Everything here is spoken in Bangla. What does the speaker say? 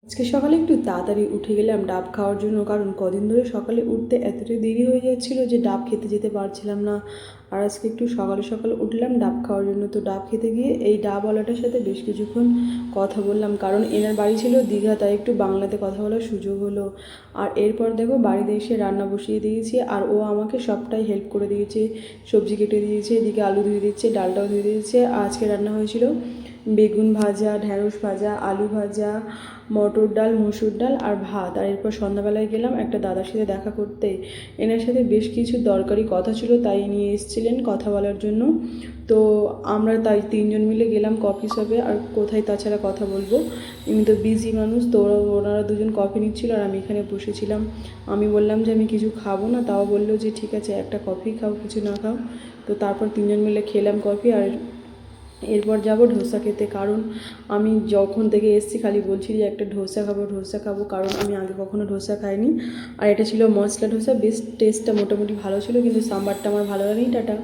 আজকে সকালে একটু তাড়াতাড়ি উঠে গেলাম ডাব খাওয়ার জন্য, কারণ কদিন ধরে সকালে উঠতে এতটাই দেরি হয়ে যাচ্ছিল যে ডাব খেতে যেতে পারছিলাম না। আর আজকে একটু সকালে সকালে উঠলাম ডাব খাওয়ার জন্য। তো ডাব খেতে গিয়ে এই ডাবওয়ালাটার সাথে বেশ কিছুক্ষণ কথা বললাম, কারণ এনার বাড়ি ছিল দীঘা, তাই একটু বাংলাতে কথা বলার সুযোগ হলো। আর এরপর দেখো বাড়িতে এসে রান্না বসিয়ে দিয়েছি, আর ও আমাকে সবটাই হেল্প করে দিয়েছে। সবজি কেটে দিয়েছে, এদিকে আলু ধুয়ে দিচ্ছে, ডালটাও ধুয়ে দিয়েছে। আজকে রান্না হয়েছিল বেগুন ভাজা, ঢ্যাঁড়স ভাজা, আলু ভাজা, মটর ডাল, মসুর ডাল আর ভাত। আর এরপর সন্ধ্যাবেলায় গেলাম একটা দাদার সাথে দেখা করতে। এনার সাথে বেশ কিছু দরকারি কথা ছিল, তাই নিয়ে এসেছিলেন কথা বলার জন্য। তো আমরা তাই তিনজন মিলে গেলাম কফি শপে। আর কোথায় তাছাড়া কথা বলবো, এমনি তো বিজি মানুষ। তো ওনারা দুজন কফি নিচ্ছিল আর আমি এখানে বসেছিলাম। আমি বললাম যে আমি কিছু খাবো না, তাও বললো যে ঠিক আছে একটা কফি খাও, কিছু না খাও। তো তারপর তিনজন মিলে খেলাম কফি। আর এরপর যাব ধোসা খেতে, কারণ আমি যখন থেকে এসেছি খালি বলছি যে একটা ধোসা খাবো ধোসা খাবো, কারণ আমি আগে কখনো ধোসা খাইনি। আর এটা ছিল মশলা ধোসা, বেশ টেস্টটা মোটামুটি ভালো ছিল, কিন্তু সাম্বারটা আমার ভালো লাগেনি। টাটা।